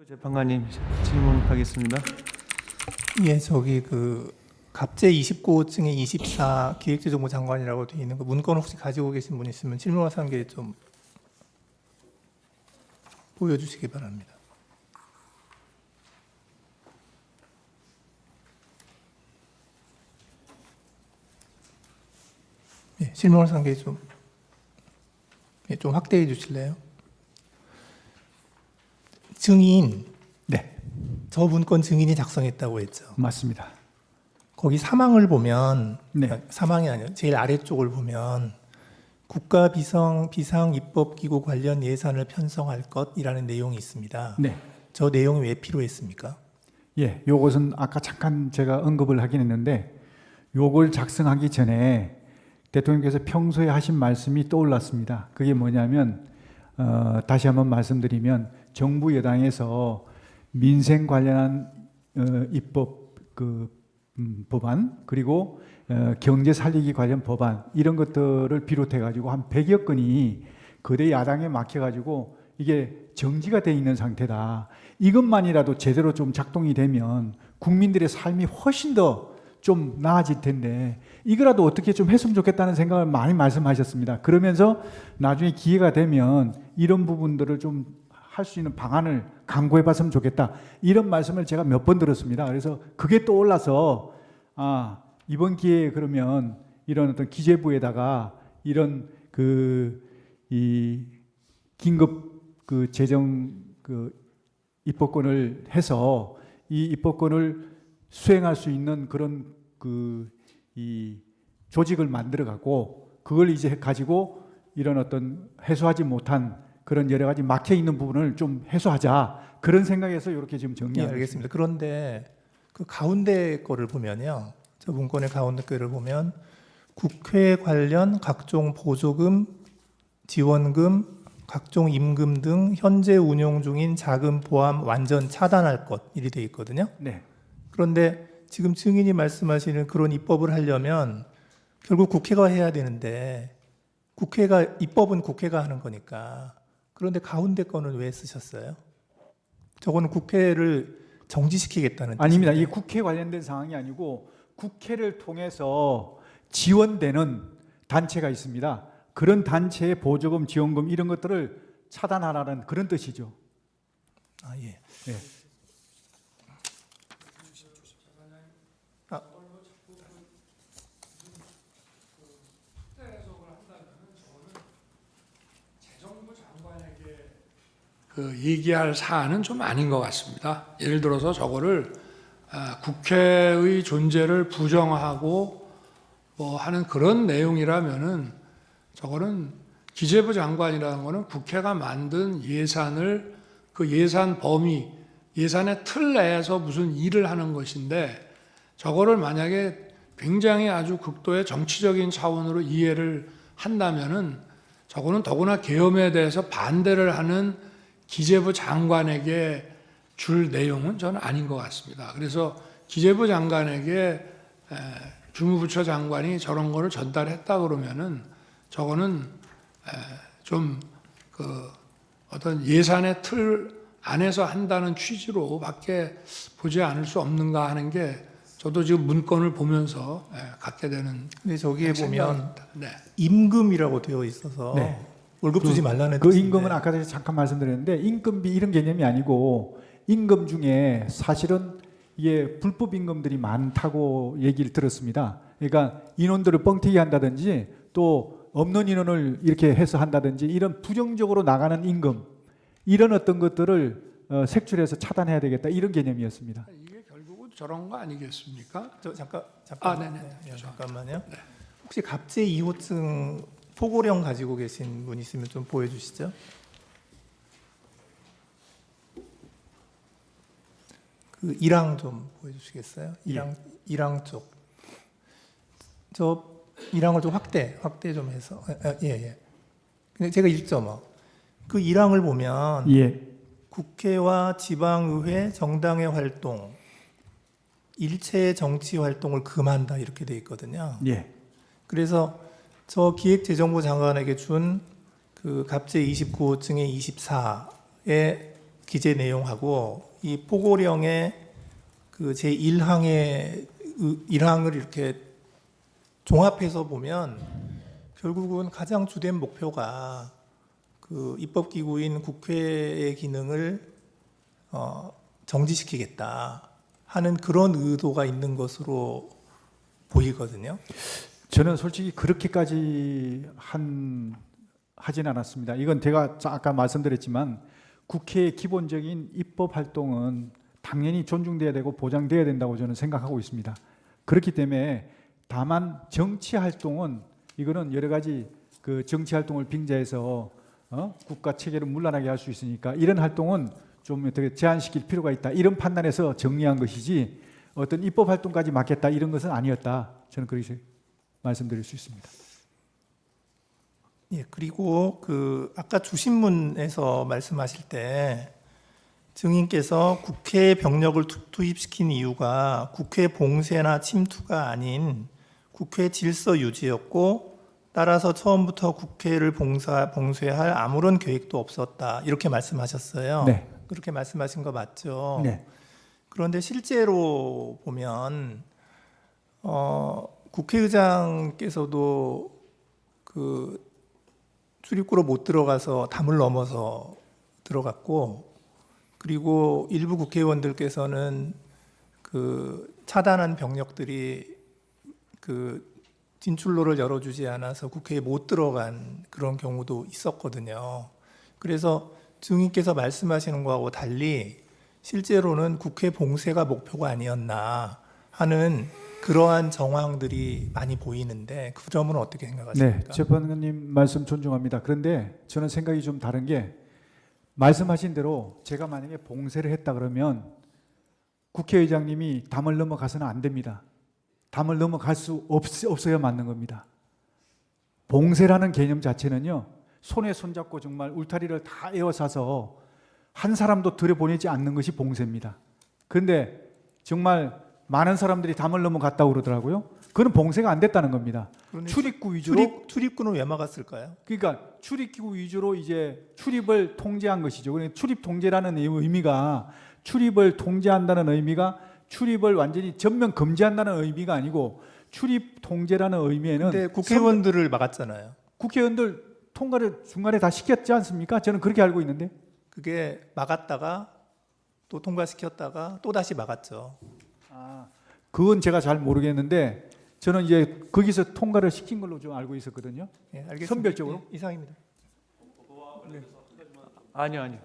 재판관님 질문하겠습니다. 예, 저기 갑제 29호증에 24 기획재정부 장관이라고 되어 있는 그 문건 혹시 가지고 계신 분 있으면 질문하는 게 좀 보여주시기 바랍니다. 예, 질문하는 게 좀 확대해 주실래요? 증인, 네, 저 문건 증인이 작성했다고 했죠. 맞습니다. 거기 사망을 보면 네. 사망이 아니라 제일 아래쪽을 보면 국가 비상 입법기구 관련 예산을 편성할 것이라는 내용이 있습니다. 네. 저 내용이 왜 필요했습니까? 예, 요것은 아까 잠깐 제가 언급을 하긴 했는데 요걸 작성하기 전에 대통령께서 평소에 하신 말씀이 떠올랐습니다. 그게 뭐냐면 다시 한번 말씀드리면 정부 여당에서 민생 관련한 입법 법안 그리고 경제 살리기 관련 법안 이런 것들을 비롯해 가지고 한 100여 건이 거대 야당에 막혀 가지고 이게 정지가 돼 있는 상태다. 이것만이라도 제대로 좀 작동이 되면 국민들의 삶이 훨씬 더 좀 나아질 텐데 이거라도 어떻게 좀 했으면 좋겠다는 생각을 많이 말씀하셨습니다. 그러면서 나중에 기회가 되면 이런 부분들을 좀 할 수 있는 방안을 강구해 봤으면 좋겠다. 이런 말씀을 제가 몇 번 들었습니다. 그래서 그게 떠올라서 이번 기회에 그러면 이런 어떤 기재부에다가 이런 이 긴급 재정 입법권을 해서 이 입법권을 수행할 수 있는 그런 이 조직을 만들어 갖고 그걸 이제 가지고 이런 어떤 해소하지 못한 그런 여러 가지 막혀 있는 부분을 좀 해소하자 그런 생각에서 이렇게 지금 예, 정리하고 알겠습니다. 그런데 그 가운데 거를 보면요. 저 문건의 가운데 거를 보면 국회 관련 각종 보조금, 지원금, 각종 임금 등 현재 운용 중인 자금 포함 완전 차단할 것 이리 돼 있거든요. 네. 그런데 지금 증인이 말씀하시는 그런 입법을 하려면 결국 국회가 해야 되는데 입법은 국회가 하는 거니까 그런데 가운데 거는 왜 쓰셨어요? 저거는 국회를 정지시키겠다는 아닙니다. 뜻인데. 이게 국회 관련된 상황이 아니고 국회를 통해서 지원되는 단체가 있습니다. 그런 단체의 보조금, 지원금 이런 것들을 차단하라는 그런 뜻이죠. 예. 네. 얘기할 사안은 좀 아닌 것 같습니다. 예를 들어서 저거를 국회의 존재를 부정하고 뭐 하는 그런 내용이라면은 저거는 기재부 장관이라는 거는 국회가 만든 예산을 그 예산 범위, 예산의 틀 내에서 무슨 일을 하는 것인데 저거를 만약에 굉장히 아주 극도의 정치적인 차원으로 이해를 한다면은 저거는 더구나 계엄에 대해서 반대를 하는 기재부 장관에게 줄 내용은 저는 아닌 것 같습니다. 그래서 기재부 장관에게 주무부처 장관이 저런 거를 전달했다 그러면은 저거는 좀 어떤 예산의 틀 안에서 한다는 취지로밖에 보지 않을 수 없는가 하는 게 저도 지금 문건을 보면서 갖게 되는. 근데 저기에 보면 생각입니다. 네. 임금이라고 되어 있어서 네. 월급 주지 말라는 그 뜻인데. 임금은 아까 전에 잠깐 말씀드렸는데 임금비 이런 개념이 아니고 임금 중에 사실은 이게 불법 임금들이 많다고 얘기를 들었습니다. 그러니까 인원들을 뻥튀기 한다든지 또 없는 인원을 이렇게 해서 한다든지 이런 부정적으로 나가는 임금 이런 어떤 것들을 색출해서 차단해야 되겠다 이런 개념이었습니다. 이게 결국은 저런 거 아니겠습니까? 잠깐. 네네. 네, 잠깐만요. 네. 혹시 갑제 2호증 포고령 가지고 계신 분 있으면 좀 보여주시죠. 그 1항 좀 보여주시겠어요? 1항 쪽. 저 1항을 좀 확대 좀 해서. 예. 근데 제가 1.5. 그 1항을 보면 예. 국회와 지방의회, 정당의 활동, 일체의 정치 활동을 금한다 이렇게 돼 있거든요. 예. 그래서 저 기획재정부 장관에게 준 그 갑제 29호증의 24에 기재 내용하고 이 포고령의 그 제 1항의 1항을 이렇게 종합해서 보면 결국은 가장 주된 목표가 그 입법기구인 국회의 기능을 정지시키겠다 하는 그런 의도가 있는 것으로 보이거든요. 저는 솔직히 그렇게까지 하진 않았습니다. 이건 제가 아까 말씀드렸지만 국회의 기본적인 입법 활동은 당연히 존중돼야 되고 보장돼야 된다고 저는 생각하고 있습니다. 그렇기 때문에 다만 정치 활동은 이거는 여러 가지 그 정치 활동을 빙자해서 국가 체계를 문란하게 할 수 있으니까 이런 활동은 좀 어떻게 제한시킬 필요가 있다. 이런 판단에서 정리한 것이지 어떤 입법 활동까지 맡겠다 이런 것은 아니었다. 저는 그렇게 말씀드릴 수 있습니다. 예, 그리고 그 아까 주신문에서 말씀하실 때 증인께서 국회에 병력을 투입시킨 이유가 국회 봉쇄나 침투가 아닌 국회 질서 유지였고 따라서 처음부터 국회를 봉쇄할 아무런 계획도 없었다. 이렇게 말씀하셨어요. 네. 그렇게 말씀하신 거 맞죠? 네. 그런데 실제로 보면 국회의장께서도 그 출입구로 못 들어가서 담을 넘어서 들어갔고, 그리고 일부 국회의원들께서는 그 차단한 병력들이 그 진출로를 열어주지 않아서 국회에 못 들어간 그런 경우도 있었거든요. 그래서 증인께서 말씀하시는 거하고 달리 실제로는 국회 봉쇄가 목표가 아니었나 하는 그러한 정황들이 많이 보이는데 그 점은 어떻게 생각하십니까? 네, 재판관님 말씀 존중합니다. 그런데 저는 생각이 좀 다른 게 말씀하신 대로 제가 만약에 봉쇄를 했다 그러면 국회의장님이 담을 넘어가서는 안 됩니다. 담을 넘어갈 수 없어야 맞는 겁니다. 봉쇄라는 개념 자체는요, 손에 손잡고 정말 울타리를 다 에워싸서 한 사람도 들여보내지 않는 것이 봉쇄입니다. 그런데 정말 많은 사람들이 담을 넘어갔다고 그러더라고요. 그건 봉쇄가 안 됐다는 겁니다. 출입구 위주로. 출입구는 왜 막았을까요? 그러니까 출입구 위주로 이제 출입을 통제한 것이죠. 그러니까 출입 통제라는 의미가 출입을 통제한다는 의미가 출입을 완전히 전면 금지한다는 의미가 아니고 출입 통제라는 의미에는 근데 국회의원들을 막았잖아요. 국회의원들 통과를 중간에 다 시켰지 않습니까? 저는 그렇게 알고 있는데. 그게 막았다가 또 통과시켰다가 또 다시 막았죠. 그건 제가 잘 모르겠는데 저는 이제 거기서 통과를 시킨 걸로 좀 알고 있었거든요. 예, 알겠습니다. 선별적으로. 예, 이상입니다. 아니요.